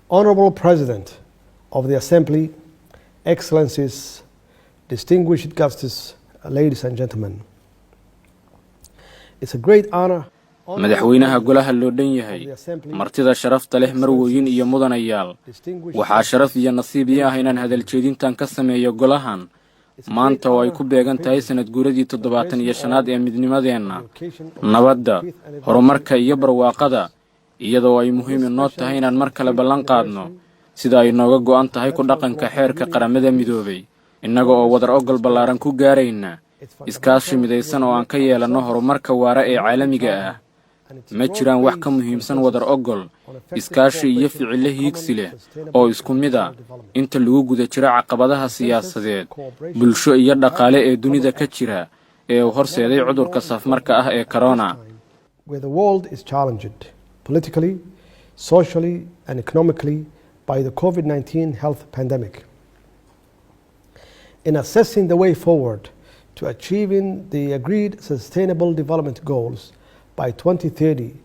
Honorable President of the Assembly, Excellencies, distinguished guests, ladies and gentlemen. It's a great honor. madaxweynaha golaha loo dhan yahay martida sharafta leh marwooyin iyo mudanayaal waxaa sharaf iyo nasiib ii ah inaan hadal jeedintan ka sameeyo golahan maanta oo ay ku beegan tahay sanad guuradii 75aad ee midnimadeenna nabadda horumarka iyo barwaaqada iyadoo ay muhiim inoo tahay inaan mar kale ballan qaadno sida ay nooga go'an tahay ku dhaqanka xeerka qaramada midoobay innaga oo wadar ogol ballaaran ku gaarayna iskaashi midaysan oo aan ka yeelano horumarka waara ee caalamiga ah ma jiraan wax ka muhiimsan wadar ogol iskaashi iyo ficilo hiigsi leh oo isku mid ah inta lagu guda jiro caqabadaha siyaasadeed bulsho iyo dhaqaale ee dunida ka jira ee uu horseeday cudurka safmarka ah ee corona. Where the world is challenged politically, socially and economically by the COVID-19 health pandemic. In assessing the way forward to achieving the agreed sustainable development goals by 2030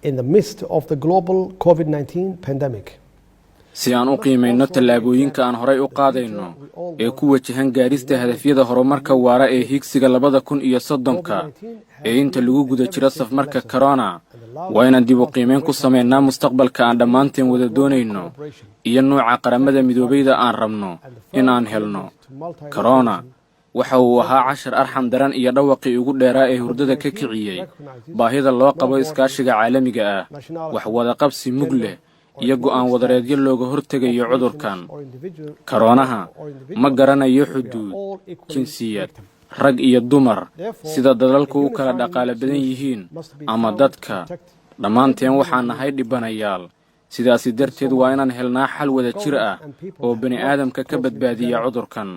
in the midst of the global COVID-19 pandemic. Si aan u qiimayno tallaabooyinka aan horay u qaadayno ee ku wajahan gaarista hadafyada horumarka waara ee higsiga 2030ka ee inta lagu guda jiro safmarka corona waa inaan dib u qiimayn ku sameynaa mustaqbalka aan dhammaanteen wada doonayno iyo nooca qaramada midoobayda aan rabno in aan helno. Corona waxa uu ahaa cashar arxam daran iyo dhawaqii ugu dheeraa ee hurdada ka kiciyay baahida loo qabo iskaashiga caalamiga ah wax wada qabsi mug leh iyo go'aan wadareedyo looga hortegayo cudurkan. Koronaha ma garanayo xuduud, jinsiyad, rag iyo dumar sida dadalku u kala dhaqaale badan yihiin ama dadka dhammaanteen waxaan nahay dhibanayaal sidaasi darteed waa inaan helnaa xal wada jir ah oo bani aadamka ka badbaadiya cudurkan.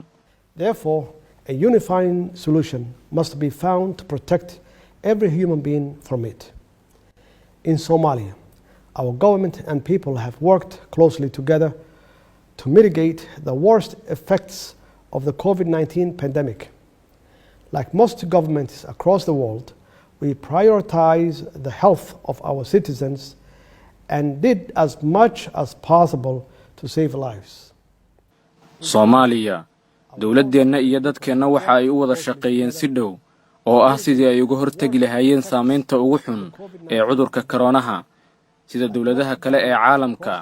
Therefore, a unifying solution must be found to protect every human being from it. In Somalia, our government and people have worked closely together to mitigate the worst effects of the COVID-19 pandemic. Like most governments across the world, we prioritize the health of our citizens and did as much as possible to save lives. Somalia dawladdeena iyo dadkeena waxa ay u wada shaqeeyeen si dhow oo ah sidii ay uga hortagi lahaayeen saameynta ugu xun ee cudurka koronaha sida dawladaha kale ee caalamka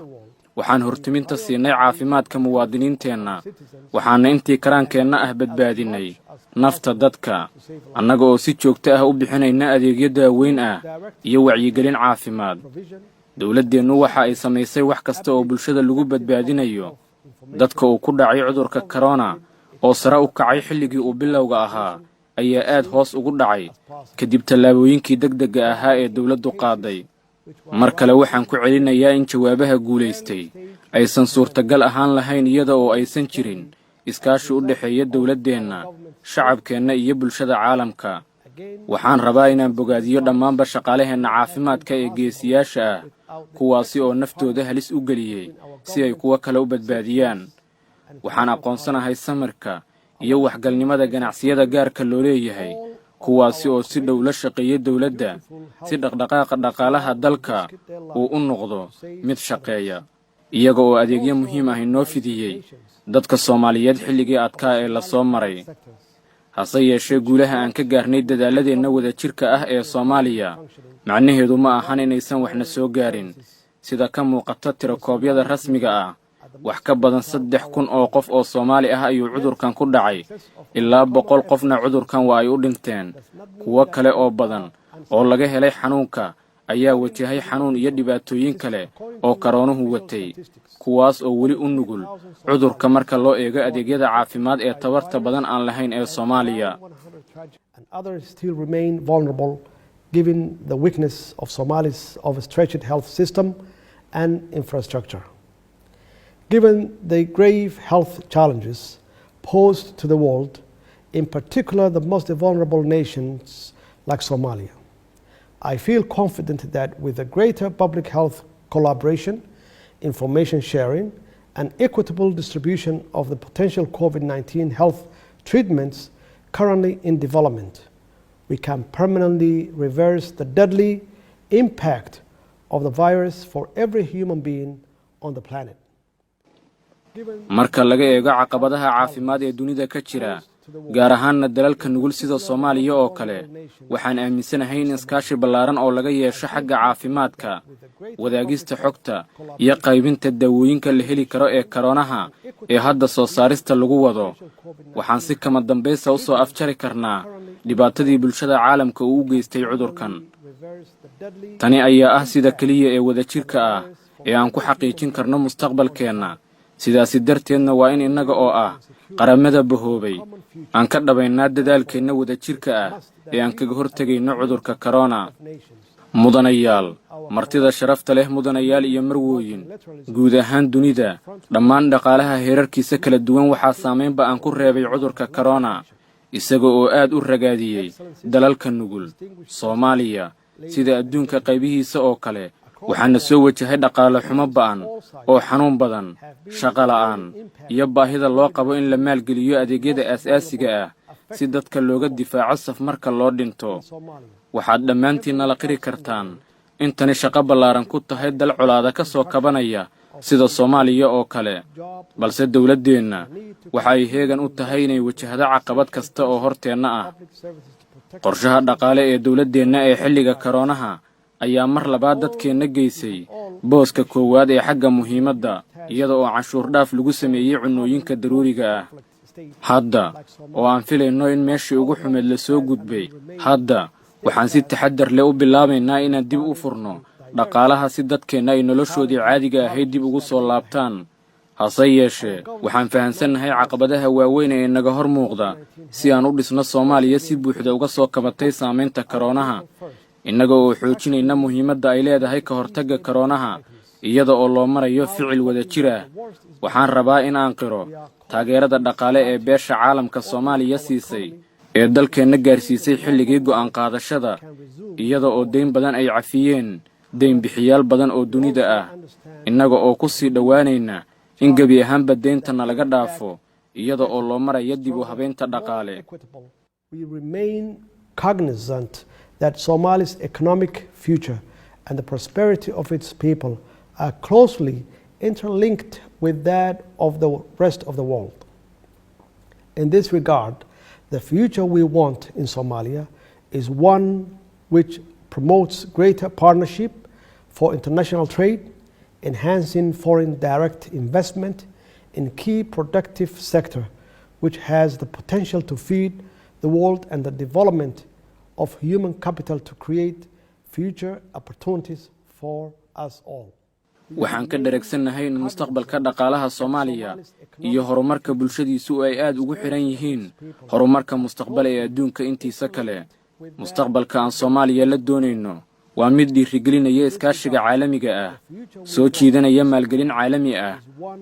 waxaan hortiminta siinay caafimaadka muwaadiniinteena waxaana intii karaankeenna ah badbaadinay nafta dadka annaga oo si joogto ah u bixinayna adeegyo daaweyn ah iyo wacyigelin caafimaad. dawladdeenu waxa ay samaysay wax kasta oo bulshada lagu badbaadinayo dadka uu ku dhacay cudurka corona oo sare u kacay xilligii uu bilowga ahaa ayaa aad hoos ugu dhacay kadib tallaabooyinkii degdega ahaa ee dawladdu qaaday. mar kale waxaan ku celinayaa in jawaabaha guulaystay aysan suurtagal ahaan lahayn iyada oo aysan jirin iskaashi u dhaxeeya dawladdeena shacabkeena iyo bulshada caalamka. waxaan rabaa inaan bogaadiyo dhammaanba shaqaalaheena caafimaadka ee geesiyaasha ah kuwaasi oo naftooda halis u geliyay si ay kuwa kale u badbaadiyaan. waxaan aqoonsanahay samirka iyo waxgalnimada ganacsiyada gaarka loo leeyahay kuwaasi oo si dhow la shaqeeya dawladda si dhaqdhaqaaqa dhaqaalaha dalka uu u noqdo mid shaqeeya iyaga oo adeegyo muhiim ah inoo fidiyey dadka Soomaaliyeed xilligii adkaa ee la soo maray. hase yeeshee guulaha aan ka gaarnay dadaaladeenna wada jirka ah ee Soomaaliya macnaheedu ma ahan inaysan waxna soo gaarin sida ka muuqata tirakoobyada rasmiga ah wax ka badan 3,000 oo qof oo Soomaali ah ayuu cudurkan ku dhacay ilaa 100 qofna cudurkan waa ay u dhinteen kuwa kale oo badan oo laga helay xanuunka ayaa wajahay xanuun iyo dhibaatooyin kale oo koronuhu watay kuwaas oo weli u nugul cudurka marka loo eego adeegyada caafimaad ee tabarta badan aan lahayn ee Soomaaliya. And others still remain vulnerable given the weakness of Somalia's overstretched health system and infrastructure. Given the grave health challenges posed to the world, in particular the most vulnerable nations like Somalia, I feel confident that with a greater public health collaboration, information sharing, and equitable distribution of the potential COVID-19 health treatments currently in development, we can permanently reverse the deadly impact of the virus for every human being on the planet. marka laga eego caqabadaha caafimaad ee dunida ka jira gaar ahaanna dalalka nugul sida Soomaaliya oo kale waxaan aaminsanahay in iskaashi ballaaran oo laga yeesho xagga caafimaadka wadaagista xogta iyo qaybinta daawooyinka la heli karo ee koronaha ee hadda soo saarista lagu wado waxaan si kama dambaysa u soo afjari karnaa dhibaatadii bulshada caalamka uu u geystay cudurkan tani ayaa ah sida kaliya ee wadajirka ah ee aan ku xaqiijin karno mustaqbalkeena sidaasi darteedna waa in innaga oo ah qaramada bahoobay aan ka dhabaynaa dadaalkeenna wadajirka ah ee aan kaga hortagayno cudurka corona mudanayaal martida sharafta leh mudanayaal iyo marwooyin guud ahaan dunida dhammaan dhaqaalaha heerarkiisa kala duwan waxaa saameynba aan ku reebay cudurka corona isaga oo aad u ragaadiyey dalalka nugul Soomaaliya sida adduunka qaybihiisa oo kale waxaana soo wajahay dhaqaale xumo ba'an oo xanuun badan shaqo la'aan iyo baahida loo qabo in la maalgeliyo adeegyada aasaasiga ah si dadka looga difaaco saf marka loo dhinto waxaad dhammaantiin nala qiri kartaan intani shaqo ballaaran ku tahay dal colaada ka soo kabanaya sida Soomaaliya oo kale balse dawladdeena waxa ay heegan u tahay inay wajahdo caqabad kasta oo horteenna ah qorshaha dhaqaale ee dawladdeena ee xilliga koronaha ayaa mar labaad dadkeena geysay booska koowaad ee xagga muhiimadda iyada oo canshuur dhaaf lagu sameeyay cunooyinka daruuriga ah hadda oo aan filayno in meeshii ugu xumeed la soo gudbay hadda waxaan si taxaddar leh u bilaabaynaa inaan dib u furno dhaqaalaha si dadkeena ay noloshoodii caadiga ahayd dib ugu soo laabtaan hase yeeshee waxaan fahamsanahay caqabadaha waaweyn ee naga hor muuqda si aan u dhisno Soomaaliya si buuxda uga soo kabatay saameynta koronaha innaga oo xoojinayna muhiimadda ay leedahay ka hortagga koronaha iyada oo loo marayo ficil wadajir ah waxaan rabaa in aan qiro taageerada dhaqaale ee beesha caalamka Soomaaliya siisay ee dalkeena gaarsiisay xilligii go'aan qaadashada iyada oo deyn badan ay cafiyeen deyn bixiyaal badan oo dunida ah innaga oo ku sii dhawaanayna in gabi ahaanba deyntana laga dhaafo iyada oo loo marayo dib u habeynta dhaqaale we remain cognizant that Somalia's economic future and the prosperity of its people are closely interlinked with that of the rest of the world. In this regard, the future we want in Somalia is one which promotes greater partnership for international trade, enhancing foreign direct investment in key productive sector which has the potential to feed the world and the development of human capital to create future opportunities for us all. waxaan ka dheregsannahay in mustaqbalka dhaqaalaha Soomaaliya iyo horumarka bulshadiisu ay aad ugu xiran yihiin horumarka mustaqbal ee adduunka intiisa kale mustaqbalka aan Soomaaliya la doonayno waa mid dhiirigelinaya iskaashiga caalamiga ah soo jiidanaya maalgelin caalami ah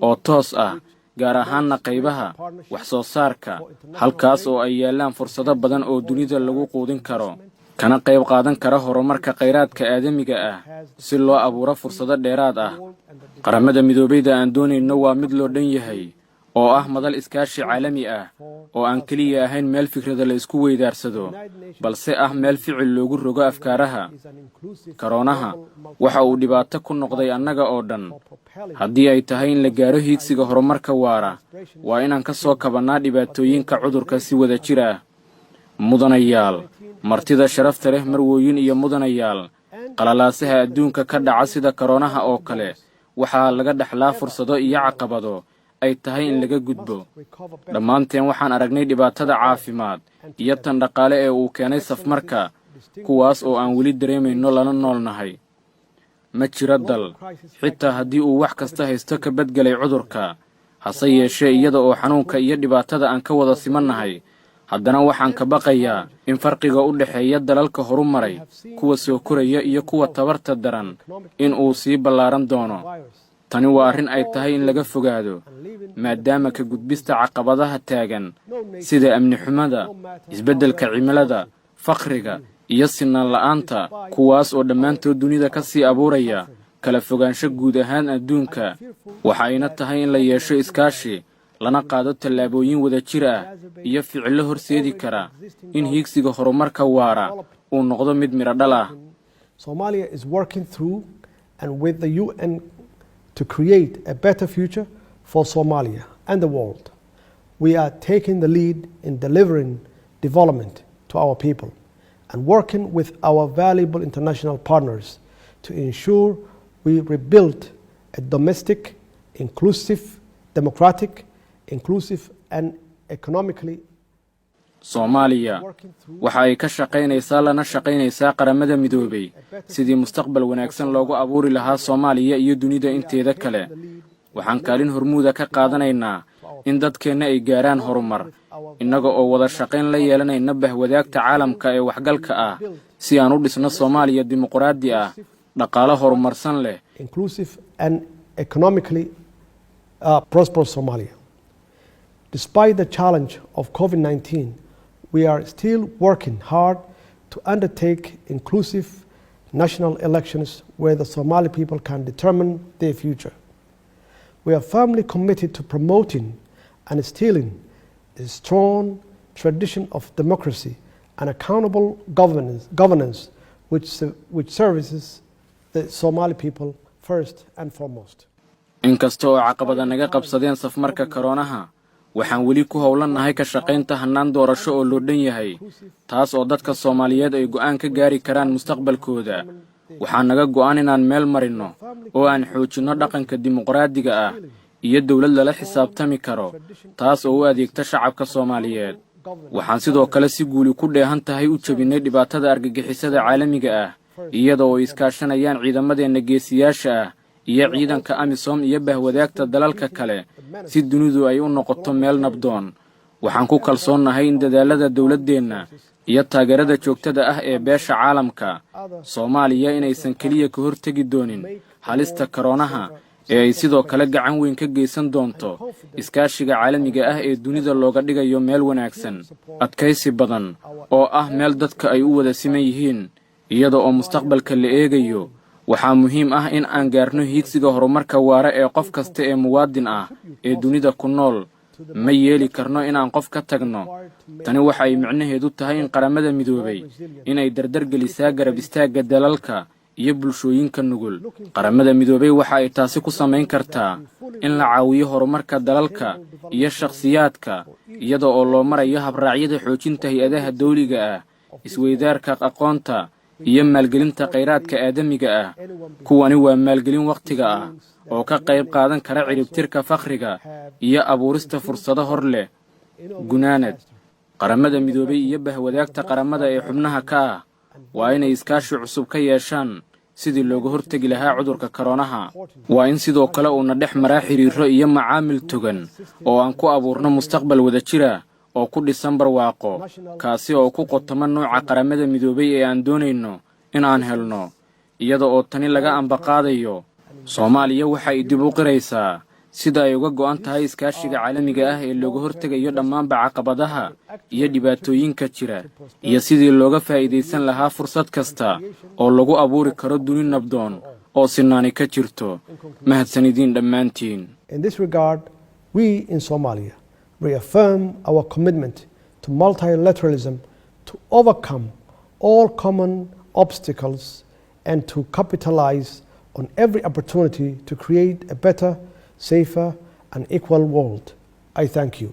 oo toos ah gaar ahaanna qaybaha wax soo saarka halkaas oo ay yeelaan fursado badan oo dunida lagu quudin karo kana qayb qaadan kara horumarka kheyraadka aadamiga ah si loo abuuro fursado dheeraad ah qaramada midoobeyda aan doonayno waa mid loo dhan yahay oo ah madal iskaashi caalami ah oo aan kaliya ahayn meel fikrada la isku weydaarsado balse ah meel ficil loogu rogo afkaaraha koronaha waxa uu dhibaato ku noqday annaga oo dhan haddii ay tahay in la gaaro hiigsiga horumarka waara waa inaan ka soo kabannaa dhibaatooyinka cudurka si wadajir ah mudanayaal martida sharafta leh marwooyin iyo mudanayaal qalalaasaha adduunka ka dhaca sida koronaha oo kale waxaa laga dhaxlaa fursado iyo caqabado ay tahay in laga gudbo dhammaanteen waxaan aragnay dhibaatada caafimaad iyo tan dhaqaale ee uu keenay safmarka kuwaas oo aan weli dareemayno lana noolnahay ma jiro dal xitaa haddii uu wax kasta haysto ka badgelay cudurka hase yeeshee iyada oo xanuunka iyo dhibaatada aan ka wada simannahay haddana waxaan ka baqayaa in farqiga u dhaxeeya dalalka horumaray kuwa soo koraya iyo kuwa tabarta daran in uu sii ballaaran doono tani waa arrin ay tahay in laga fogaado maadaama ka gudbista caqabadaha taagan sida amni xumada isbeddelka cimilada faqriga iyo sinaan la'aanta kuwaas oo dhammaantood dunida ka sii abuuraya kala fogaansho guud ahaan adduunka waxa ayna tahay in la yeesho iskaashi lana qaado tallaabooyin wadajir ah iyo ficillo horseedi kara in hiigsiga horumarka waara uu noqdo mid miro dhal ah Somalia is working through and with the UN to create a better future for Somalia and the world. We are taking the lead in delivering development to our people and working with our valuable international partners to ensure we rebuild a domestic, inclusive, democratic, inclusive and economically Soomaaliya waxa ay ka shaqaynaysaa lana shaqaynaysaa qaramada midoobay sidii mustaqbal wanaagsan loogu abuuri lahaa Soomaaliya iyo dunida inteeda kale. Waxaan kaalin hormuud ka qaadanaynaa in dadkeena ay gaaraan horumar innaga oo wada shaqayn la yeelanayna bahwadaagta caalamka ee waxgalka ah si aan u dhisno Soomaaliya dimuqraadi ah dhaqaale horumarsan leh inclusive and economically prosperous Somalia. Despite the challenge of COVID-19, we are still working hard to undertake inclusive national elections where the Somali people can determine their future. We are firmly committed to promoting and instilling a strong tradition of democracy and accountable governance which services the Somali people first and foremost. Inkasta oo caqabada naga qabsadeen safmarka koronaha waxaan weli ku howlanahay ka shaqaynta hanaan doorasho oo loo dhan yahay taas oo dadka Soomaaliyeed ay go'aan ka gaari karaan mustaqbalkooda. Waxaan naga go'aan inaan meel marino oo aan xoojino dhaqanka dimuqraadiga ah iyo dawlad lala xisaabtami karo taas oo u adeegta shacabka Soomaaliyeed. Waxaan sidoo kale si guuli ku dheehan tahay u jabinay dhibaatada argagixisada caalamiga ah iyadoo ay iskaashanayaan ciidamadeena geesiyaasha ah iyo ciidanka AMISOM iyo bahwadaagta dalalka kale si dunidu ay u noqoto meel nabdoon. Waxaan ku kalsoonahay in dadaalada dawladdeena iyo taageerada joogtada ah ee beesha caalamka Soomaaliya inaysan kaliya ka hortagi doonin halista koronaha ee ay sidoo kale gacan weyn ka geysan doonto iskaashiga caalamiga ah ee dunida looga dhigayo meel wanaagsan adkaysi badan oo ah meel dadka ay u wada siman yihiin iyada oo mustaqbalka la eegayo. Waxaa muhiim ah in aan gaarno hiigsiga horumarka waara ee qof kasta ee muwaadin ah ee dunida ku nool. Ma yeeli karno inaan qof ka tagno. Tani waxa ay micnaheedu tahay in qaramada midoobay inay dardar gelisaa garab istaagga dalalka iyo bulshooyinka nugul. Qaramada midoobay waxa ay taasi ku samayn kartaa in la caawiyo horumarka dalalka iyo shakhsiyaadka iyada oo loo marayo habraacyada xoojinta hay'adaha dawliga ah, isweydaarka aqoonta iyo maalgelinta kheyraadka aadamiga ah. Kuwani waa maalgelin waqtiga ah oo ka qayb qaadan kara ciribtirka faqriga iyo abuurista fursado hor leh. Gunaanad qaramada midoobay iyo bahwadaagta qaramada ee xubnaha ka ah waa inay iskaashi cusub ka yeeshaan sidii looga hortagi lahaa cudurka koronaha. Waa in sidoo kale uu na dhex maraa xiriiro iyo macaamil togan oo aan ku abuurno mustaqbal wada jira oo ku dhisan barwaaqo kaasi oo ku qotoma nooca qaramada midoobay ee aan doonayno in aan helno. Iyada oo tani laga ambaqaadayo Soomaaliya waxa ay dib u qiraysaa sida ay uga go'an tahay iskaashiga caalamiga ah ee looga hortagayo dhammaan caqabadaha iyo dhibaatooyinka jira iyo sidii looga faa'iideysan lahaa fursad kasta oo lagu abuuri karo duni nabdoon oo sinaani ka jirto. Mahadsanidin dhammaantiin. In this regard, we in Somalia reaffirm our commitment to multilateralism to overcome all common obstacles and to capitalize on every opportunity to create a better, safer and equal world. I thank you.